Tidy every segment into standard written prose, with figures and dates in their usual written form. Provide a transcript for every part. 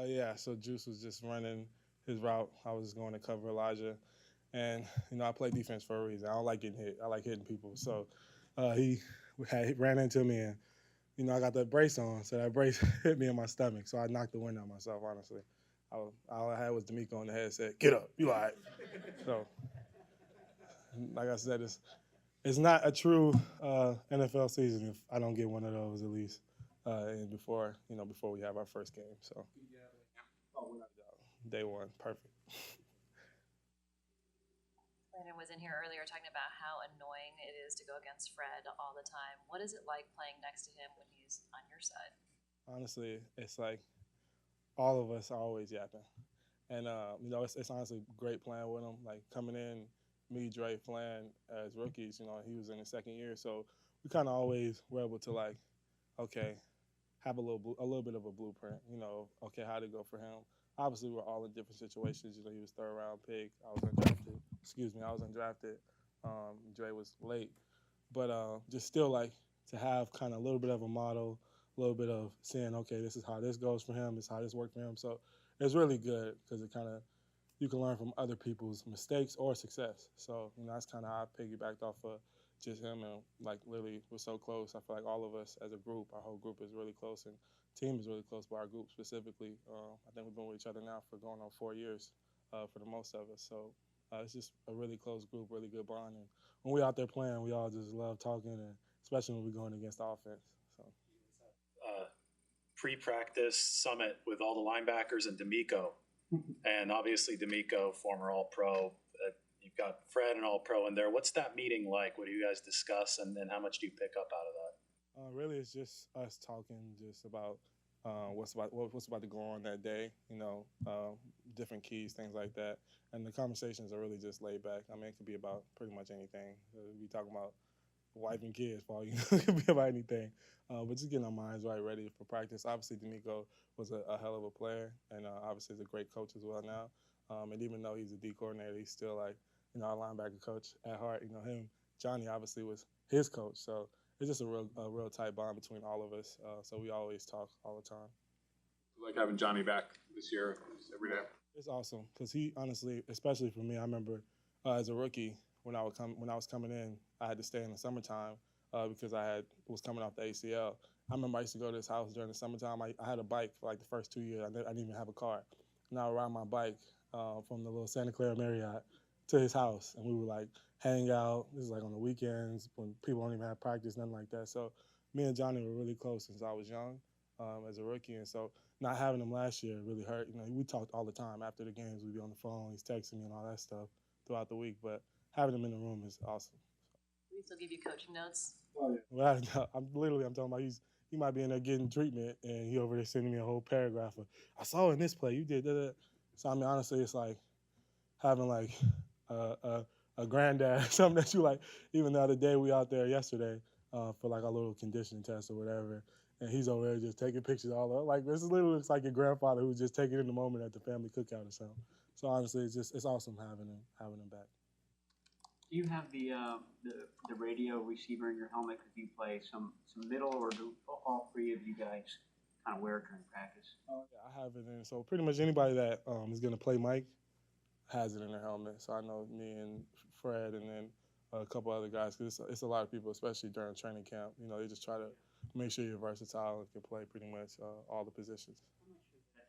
Yeah, so Juice was just running his route. I was just going to cover Elijah. And, I play defense for a reason. I don't like getting hit. I like hitting people. So he ran into me, and, I got that brace on. So that brace hit me in my stomach. So I knocked the wind out of myself, honestly. All I had was D'Amico on the head said, "Get up, you all right." So, like I said, it's not a true NFL season if I don't get one of those at least, and before we have our first game. So day one, perfect. Landon was in here earlier talking about how annoying it is to go against Fred all the time. What is it like playing next to him when he's on your side? Honestly, it's like all of us are always yapping, and it's honestly great playing with him. Like coming in, me, Dre, Flan as rookies. He was in his second year, so we kind of always were able to like, okay, have a little bit of a blueprint. Okay, how to go for him. Obviously, we're all in different situations. He was third round pick. I was undrafted. Excuse me, I was undrafted. Dre was late, but just still like to have kind of a little bit of a model, a little bit of saying, okay, this is how this goes for him. This is how this worked for him. So it's really good because it kind of you can learn from other people's mistakes or success. So that's kind of how I piggybacked off of just him, and like literally we're so close. I feel like all of us as a group, our whole group is really close, and team is really close. But our group specifically, I think we've been with each other now for going on 4 years, for the most of us. So it's just a really close group, really good bond. And when we out there playing, we all just love talking, and especially when we're going against the offense. So Uh, Pre-practice summit with all the linebackers and D'Amico, and obviously D'Amico, former All-Pro. You've got Fred and All-Pro in there. What's that meeting like? What do you guys discuss, and how much do you pick up out of that? Really, it's just us talking just about what's about to go on that day. Different keys, things like that, and the conversations are really just laid back. I mean, it could be about pretty much anything. We talking about wife and kids, for all you know, it could be about anything. But just getting our minds right, ready for practice. Obviously, D'Amico was a hell of a player, and obviously is a great coach as well now. And even though he's a D coordinator, he's still like our linebacker coach at heart. Johnny obviously was his coach, so it's just a real tight bond between all of us. So we always talk all the time. Like having Johnny back this year every day. It's awesome because he honestly, especially for me, I remember as a rookie when I was coming in, I had to stay in the summertime because was coming off the ACL. I remember I used to go to his house during the summertime. I had a bike for like the first 2 years. I didn't even have a car. And I would ride my bike from the little Santa Clara Marriott to his house, and we would like hang out. This is like on the weekends when people don't even have practice, nothing like that. So me and Johnny were really close since I was young as a rookie, and so not having him last year really hurt. We talked all the time after the games. We'd be on the phone. He's texting me and all that stuff throughout the week. But having him in the room is awesome. We still give you coaching notes. Oh, yeah. Well, I'm talking about he might be in there getting treatment, and he over there sending me a whole paragraph of, I saw in this play you did that. So I mean, honestly, it's like having like a granddad, something that you like. Even the other day, we out there yesterday for like a little conditioning test or whatever, and he's over there just taking pictures all over. Like this literally looks like your grandfather who's just taking in the moment at the family cookout or something. So honestly, it's awesome having him back. Do you have the radio receiver in your helmet? Because you play some middle, or do all three of you guys kind of wear it during practice? Oh yeah, I have it in. So pretty much anybody that is going to play Mike has it in their helmet. So I know me and Fred, and then a couple other guys, because it's a lot of people, especially during training camp. They just try to make sure you're versatile and can play pretty much all the positions.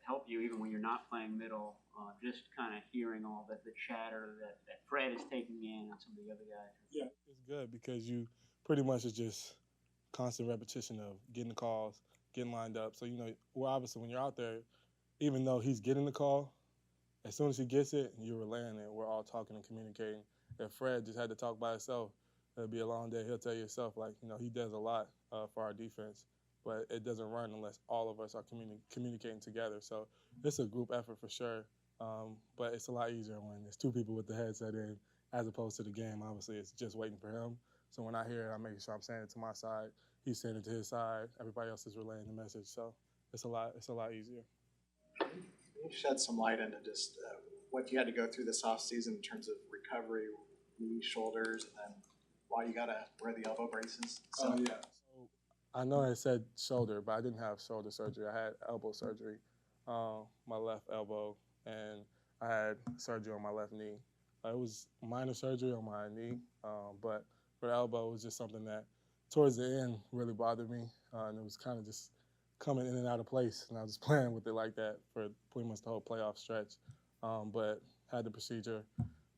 Help you even when you're not playing middle, just kind of hearing all the chatter that Fred is taking in and some of the other guys. Yeah, it's good because you pretty much is just constant repetition of getting the calls, getting lined up. So, well, obviously when you're out there, even though he's getting the call, as soon as he gets it, you're relaying it. We're all talking and communicating. If Fred just had to talk by himself, it'd be a long day. He'll tell you himself, like, he does a lot for our defense, but it doesn't run unless all of us are communicating together. So it's a group effort for sure, but it's a lot easier when there's two people with the headset in as opposed to the game. Obviously, it's just waiting for him. So when I hear it, I make sure I'm saying it to my side. He's saying it to his side. Everybody else is relaying the message. So it's a lot easier. Can you shed some light into just what you had to go through this offseason in terms of recovery, knees, shoulders, and then why you got to wear the elbow braces? So, yeah. So I know I said shoulder, but I didn't have shoulder surgery. I had elbow surgery. my left elbow, and I had surgery on my left knee. It was minor surgery on my knee, but for the elbow, it was just something that towards the end really bothered me, and it was kind of just coming in and out of place, and I was just playing with it like that for pretty much the whole playoff stretch. But had the procedure,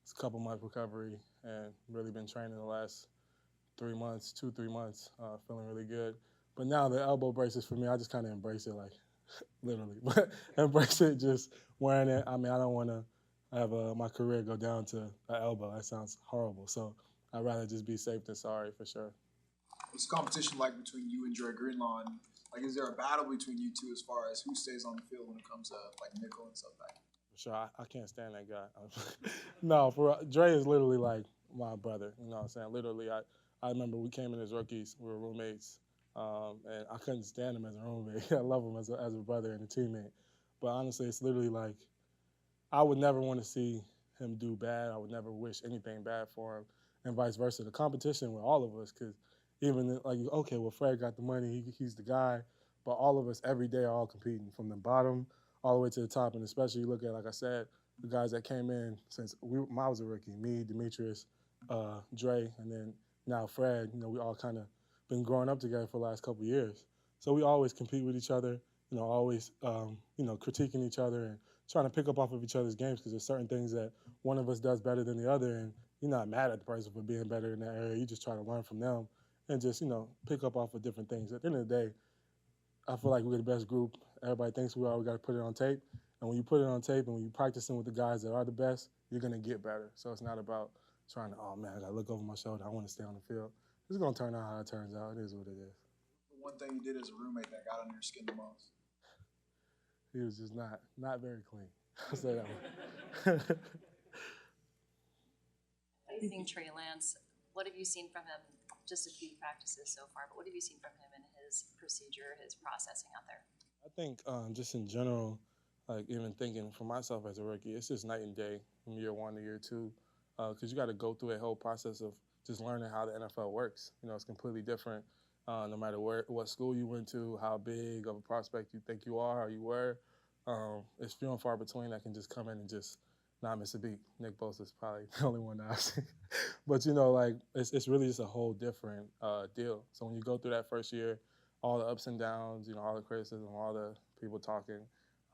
it's a couple month recovery, and really been training the last 3 months, 2, 3 months, feeling really good. But now the elbow braces for me, I just kind of embrace it, like literally, but embrace it, just wearing it. I mean, I don't want to have my career go down to an elbow. That sounds horrible. So I'd rather just be safe than sorry for sure. What's the competition like between you and Dre Greenlaw? And, like, is there a battle between you two as far as who stays on the field when it comes to like nickel and stuff like that? For sure, I can't stand that guy. No, for Dre is literally like my brother. You know what I'm saying? Literally, I remember we came in as rookies. We were roommates, and I couldn't stand him as a roommate. I love him as a brother and a teammate. But honestly, it's literally like I would never want to see him do bad. I would never wish anything bad for him, and vice versa. The competition with all of us, because even like, okay, well, Fred got the money, he's the guy, but all of us every day are all competing from the bottom all the way to the top, and especially you look at, like I said, the guys that came in since I was a rookie, me, Demetrius, Dre, and then now Fred. You know, we all kind of been growing up together for the last couple of years, so we always compete with each other. You know, always critiquing each other and trying to pick up off of each other's games, because there's certain things that one of us does better than the other, and you're not mad at the person for being better in that area. You just try to learn from them and just, pick up off of different things. At the end of the day, I feel like we're the best group. Everybody thinks we are. We got to put it on tape. And when you put it on tape and when you're practicing with the guys that are the best, you're going to get better. So it's not about trying to, oh, man, I got to look over my shoulder. I want to stay on the field. It's going to turn out how it turns out. It is what it is. The one thing you did as a roommate that got under your skin the most? He was just not very clean. I'll say that one. How do you think Trey Lance, what have you seen from him? Just a few practices so far, but what have you seen from him in his procedure, his processing out there? I think just in general, like even thinking for myself as a rookie, it's just night and day from year one to year two, because you got to go through a whole process of just learning how the NFL works. You know, it's completely different no matter what school you went to, how big of a prospect you think you are or you were. It's few and far between that can just come in and just not miss a beat. Nick Bosa's probably the only one that I've seen. But, like, it's really just a whole different deal. So when you go through that first year, all the ups and downs, all the criticism, all the people talking,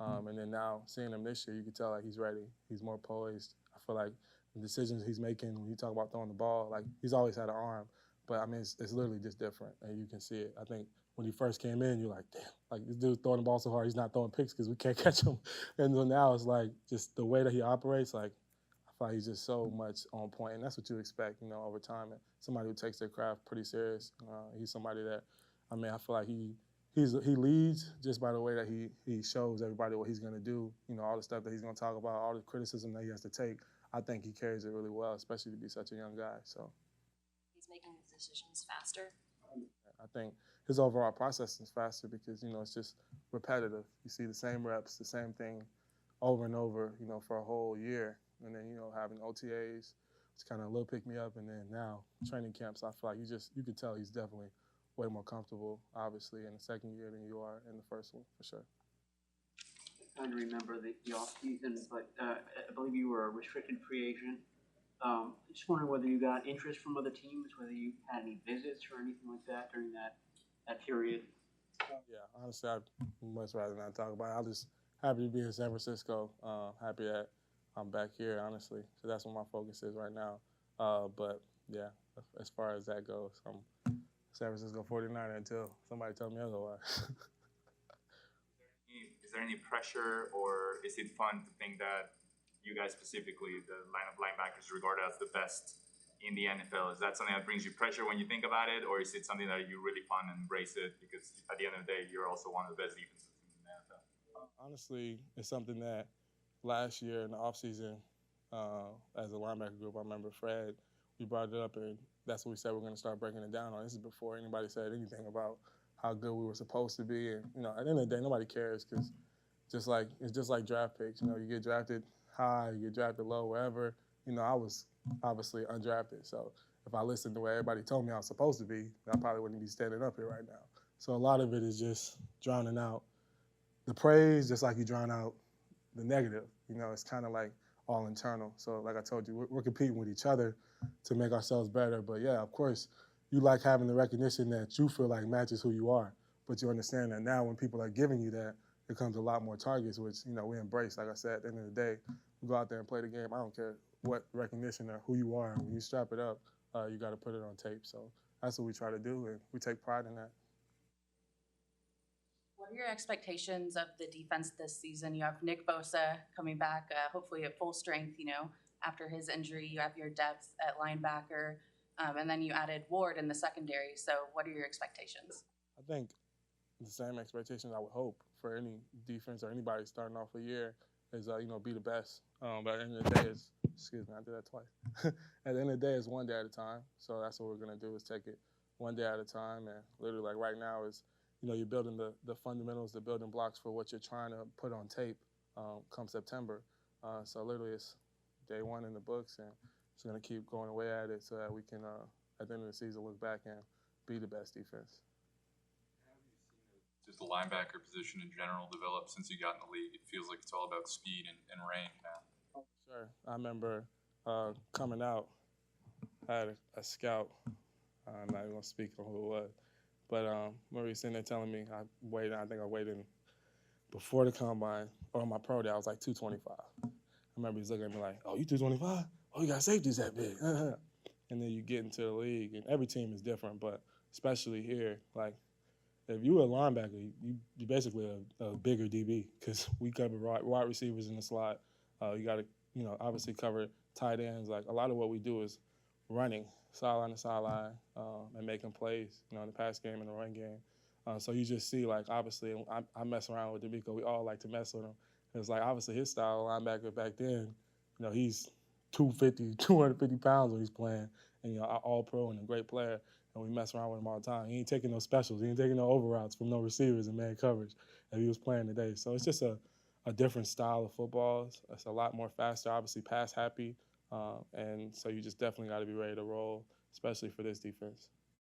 and then now seeing him this year, you can tell, like, he's ready. He's more poised. I feel like the decisions he's making when you talk about throwing the ball, like, he's always had an arm. But, I mean, it's literally just different, and you can see it. I think when he first came in, you're like, damn, like, this dude's throwing the ball so hard, he's not throwing picks because we can't catch him. And so now it's like just the way that he operates, like, I feel like he's just so much on point, and that's what you expect, over time. And somebody who takes their craft pretty serious. He's somebody that, I mean, I feel like he leads just by the way that he shows everybody what he's going to do, all the stuff that he's going to talk about, all the criticism that he has to take. I think he carries it really well, especially to be such a young guy. So he's making his decisions faster. I think his overall process is faster because, it's just repetitive. You see the same reps, the same thing over and over, for a whole year. And then, having OTAs, it's kind of a little pick-me-up. And then now training camps, I feel like you can tell he's definitely way more comfortable, obviously, in the second year than you are in the first one, for sure. I'm trying to remember the off-season, but I believe you were a restricted free agent. Just wondering whether you got interest from other teams, whether you had any visits or anything like that during that period. Yeah, honestly, I'd much rather not talk about it. I'm just happy to be in San Francisco. Happy that I'm back here, honestly. So that's what my focus is right now. But, yeah, as far as that goes, I'm San Francisco 49er until somebody tells me otherwise. Is there any pressure, or is it fun to think that you guys specifically, the line of linebackers, regarded as the best in the NFL? Is that something that brings you pressure when you think about it, or is it something that you really fun and embrace it because at the end of the day, you're also one of the best defensive teams in the NFL? Honestly, it's something that last year in the offseason, as a linebacker group, I remember Fred, we brought it up, and that's what we said we're going to start breaking it down on. This is before anybody said anything about how good we were supposed to be. And, at the end of the day, nobody cares because it's just like draft picks. You get drafted high, you get drafted low, wherever. I was obviously undrafted. So if I listened to what everybody told me I was supposed to be, I probably wouldn't be standing up here right now. So a lot of it is just drowning out the praise, just like you drown out the negative. You know, it's kind of like all internal. So like I told you, we're competing with each other to make ourselves better. But yeah, of course, you like having the recognition that you feel like matches who you are. But you understand that now when people are giving you that, it comes a lot more targets, which, you know, we embrace. Like I said, at the end of the day, we go out there and play the game. I don't care what recognition or who you are. When you strap it up, you got to put it on tape. So that's what we try to do, and we take pride in that. What are your expectations of the defense this season? You have Nick Bosa coming back, hopefully at full strength, you know, after his injury. You have your depth at linebacker, and then you added Ward in the secondary. So what are your expectations? I think the same expectations I would hope for any defense or anybody starting off a year is, you know, be the best. But at the end of the day, excuse me, I did that twice. At the end of the day, it's one day at a time. So that's what we're going to do, is take it one day at a time. And literally, like right now is, you know, you're building the fundamentals, the building blocks for what you're trying to put on tape come September. So literally it's day one in the books, and just going to keep going away at it so that we can, at the end of the season, look back and be the best defense. Just the linebacker position in general develop since you got in the league? It feels like it's all about speed and range now. Oh, sure. I remember coming out, I had a scout. I'm not even going to speak on who it was. But I remember he sitting there telling me, I think I weighed in before the combine, or my pro day, I was like 225. I remember he's looking at me like, oh, you 225? Oh, you got safeties that big. And then you get into the league, and every team is different, but especially here, like, if you're a linebacker, you basically a bigger DB, because we cover wide receivers in the slot. You got to, you know, obviously cover tight ends. Like, a lot of what we do is running sideline to sideline and making plays, you know, in the pass game and the run game. So you just see, like, obviously, I mess around with D'Amico. We all like to mess with him. It's like, obviously, his style linebacker back then, you know, he's 250 pounds when he's playing, and, you know, all pro and a great player. And we mess around with him all the time. He ain't taking no specials. He ain't taking no over routes from no receivers and man coverage that he was playing today. So it's just a different style of football. It's a lot more faster, obviously pass happy. And so you just definitely got to be ready to roll, especially for this defense.